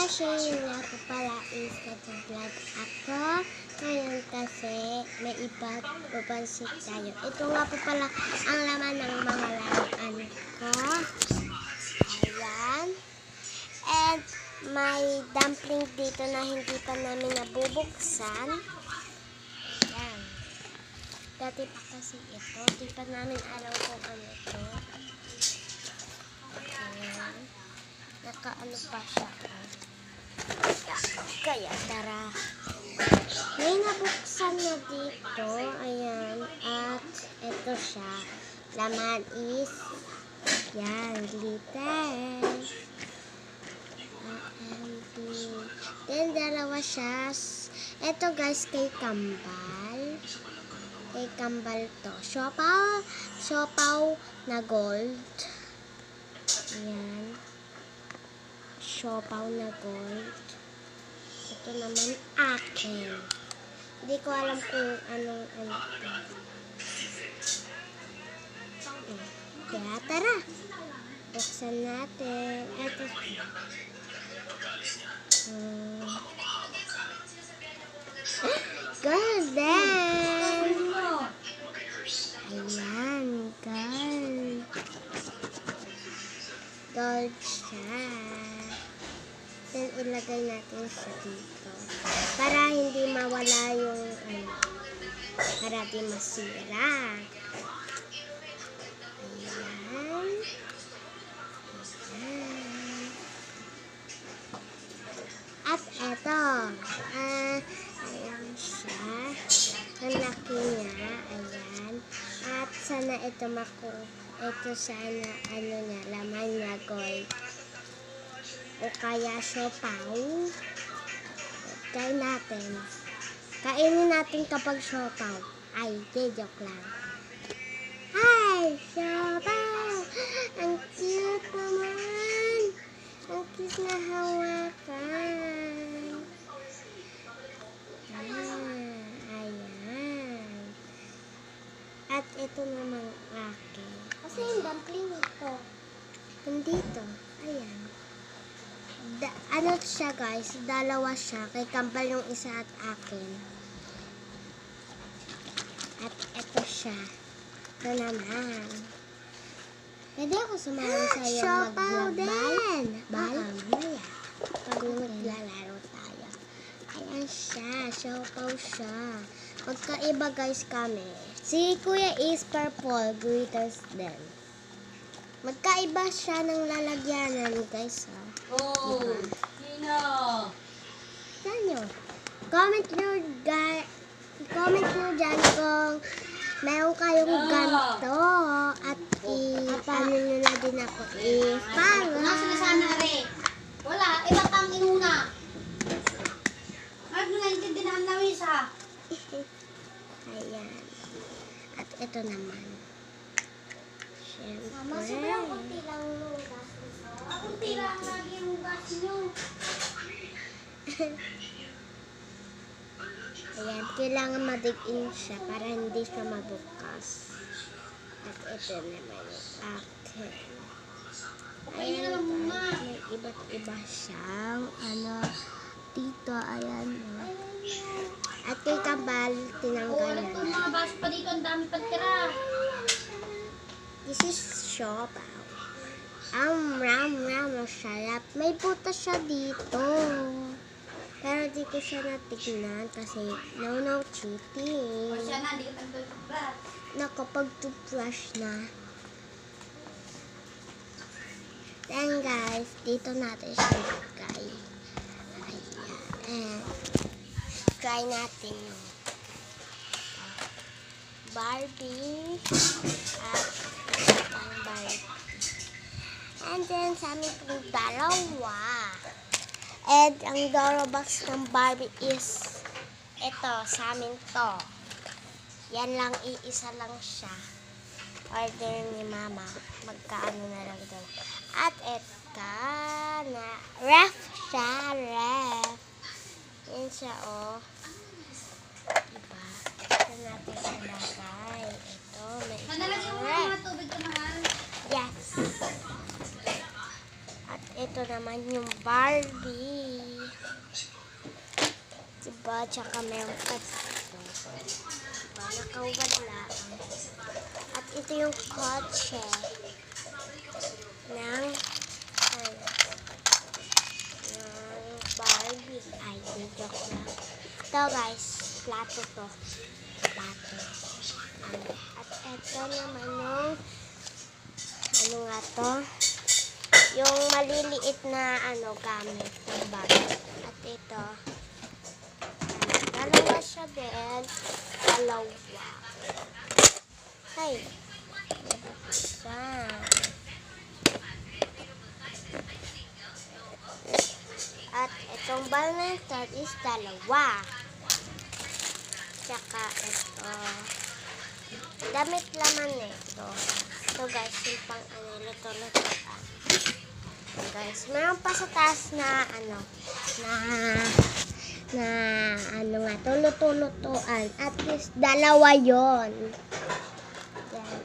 Nga po pala is nag-vlog ako. Ngayon kasi may ipapansin tayo. Ito nga po pala ang laman ng mga laruan ko. Ayan. And may dumpling dito na hindi pa namin nabubuksan. Ayan. Dati pa kasi ito. Di pa namin alam kung ano ito. Ayan. Naka-ano pa siya. Kaya tara. May nabuksan na dito. Ayan. At ito siya. Laman is yan. Glitter. Then dalawa siya. Ito guys kay Kambal. Kay Kambal to. Siopaw na gold. Ayan. Siopaw na gold. Ito naman akin. Hindi ko alam kung anong ano ito. Kaya tara. Buksan natin. Ito. Golden! Ayan, gold. Gold siya. Then, ilagay natin siya dito. Para hindi mawala yung, para di masira. Ayan. Ayan. At eto. Ayan siya. Ang laki niya. Ayan. At sana ito ito sana, niya, laman niya gold. O kaya siopaw. Try natin. Kainin natin kapag siopaw. Ay, joke lang. Hi, siopaw! Ang cute naman! Ang cute na hawakan. Ayan. At ito naman akin. Kasi yung dumpling ito. Nandito. Ayan. Ano siya guys? Dalawa siya. Kay Kambal yung isa at akin. At ito siya. Ito naman. Pwede ako sumali sa'yo mag-vlog din. Baka mamaya. Pag maglalaro tayo. Ayan siya. Siopaw siya. Magkaiba guys kami. Si Kuya is purple. Glitters din. Magkaiba siya ng lalagyanan guys. Oh, Nino! Saan nyo? Comment nyo dyan kung meron kayong ganito at ano nyo na din ako i-follow. Nasa sana rin. Wala, iba pang inuna. Ano na intindihan namin sa? Ayan. At ito naman. Siyempre. Mama, sobrang kunti lang yung gas nito. Kunti lang lagi yung gas nyo. Ayan, kailangan madigin siya para hindi siya mabukas. At ito naman yung akin. Ayan, may iba't iba siyang dito, ayan. At kay Kambal, tinanggalan. Kung mga baso pa dito, ang dami pagtira. This is siopaw. Masarap. May butas siya dito. Pero di ko siya natignan kasi no cheating. O siya na, hindi ka pagtutubras. Nakapag-toothbrush na. Then guys, dito natin siya lagay. Ayan. And try natin yung Barbie at ang Barbie. And then sa amin pong dalawa. And ang Dorobox ng Barbie is ito, sa amin to. Yan lang, iisa lang siya. Order ni Mama. Magkaano na lang doon. At ito na ref siya, ref. Yan siya, oh. Diba? Ito natin siya lagay. Ito, may Nalagyan mo ref. mga tubig ko, mahal. Yes. At ito naman yung Barbie. Diba? Tsaka meron pa dito. Diba? Nakahubad lang. At ito yung kotse ng Barbie. Ay, joke lang. Ito guys, plato to. Plato. At ito naman yung ano nga to? Yung maliliit na gamit ng Barbie. At ito, dalawa siya din. Dalawa. Ay. Isa. At itong ball na ito is dalawa. Tsaka ito. Damit laman nito. Ito guys, yung pang luto-lutoan. Guys, meron pa sa taas na luto-lutoan. At least dalawa yon. Yan.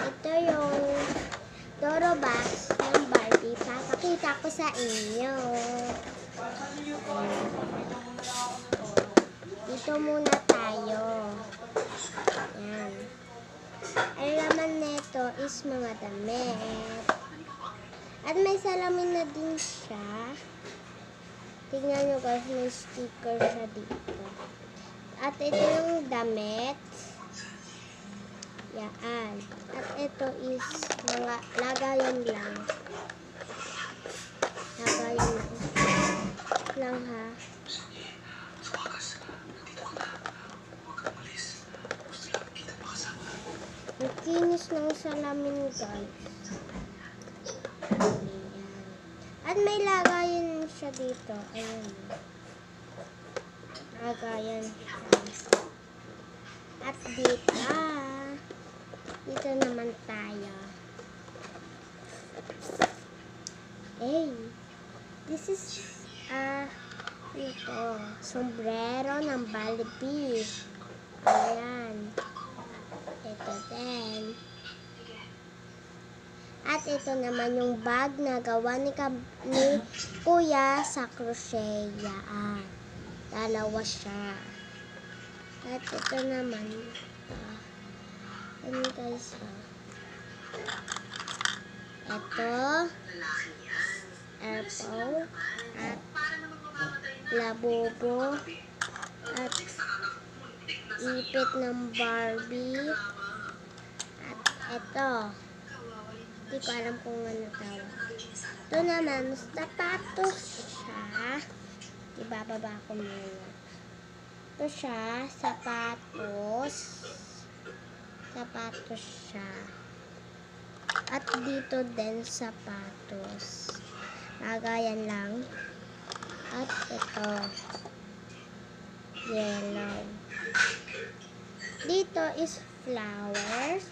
Ito yung Doro box ng Barbie. Papakita ko sa inyo. Dito muna tayo. Yan. Ang laman nito is mga damit. At may salamin na din siya. Tingnan nyo guys, may sticker siya dito. At ito yung damit. Yan. At ito is mga lagayan lang. Lagayan lang ha. Ang kinis ng salamin guys. Ayan. At may lagayan siya dito. Ayan. Lagayan siya. At dito naman tayo. Hey, this is sombrero ng Barbie. Ayan. Ito din. At ito naman yung bag na gawa ni Kuya sa crochet. Yan. Dalawa siya. At ito naman. Ano guys ha? Ito. Apple. At labubo. At ipit ng Barbie. At ito. Hindi ko alam kung ano tawag. Ito naman, sapatos siya. Ibababa ko muna. Ito siya, sapatos. Sapatos siya. At dito din sapatos. Lagayan lang. At ito. Yellow. Dito is flowers.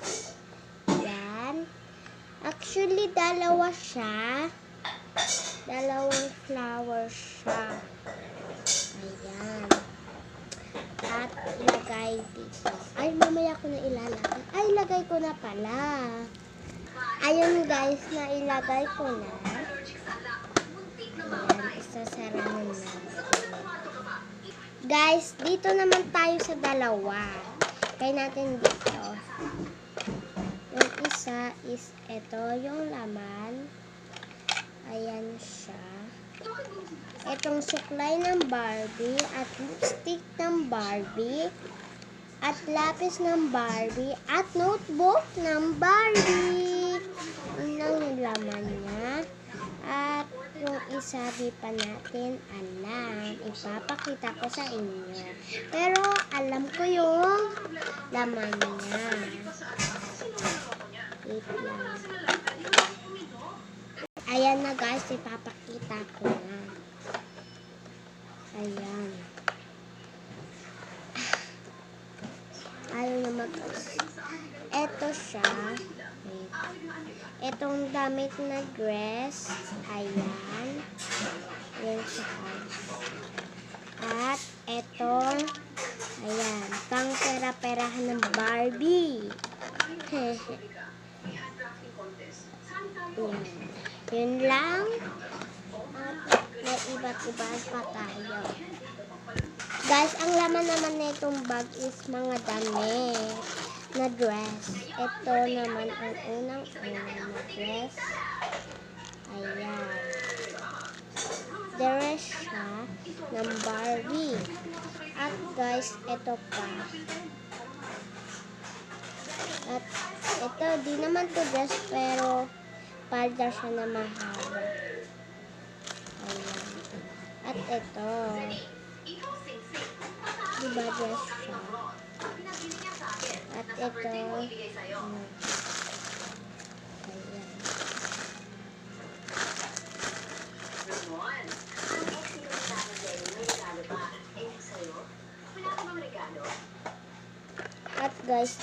Yan. Actually, dalawa siya. Dalawang flowers siya. Ayan. At ilagay dito. Ay, mamaya ko na ilalagay. Ay, ilagay ko na pala. Ayun guys, na ilagay ko na. Ayan, isasara na natin. Guys, dito naman tayo sa dalawa. Kaya natin dito. Yung isa is ito, yung laman. Ayan siya. Itong suklay ng Barbie at lipstick ng Barbie at lapis ng Barbie at notebook ng Barbie. Yun lang yung laman niya. At yung isa di pa natin alam. Ipapakita ko sa inyo. Pero alam ko yung laman niya. Wait lang. Ayan na guys, ipapakita ko na. Ayan. Ayaw na Ito siya. Wait. Itong damit na dress. Ayan. Ayan siya. At itong ayan. Pang pera-perahan ng Barbie. Ayan. Yun lang. At may iba Iba pa tayo. Guys, ang laman naman nitong bag is mga damit na dress. Ito naman ang unang-una na dress. Ayan. Dress siya ng Barbie. At guys, ito pa. At ito, di naman to dress pero palda siya na mahaba. Ayan. At ito. Diba dress siya? At ito. Ayan. At guys,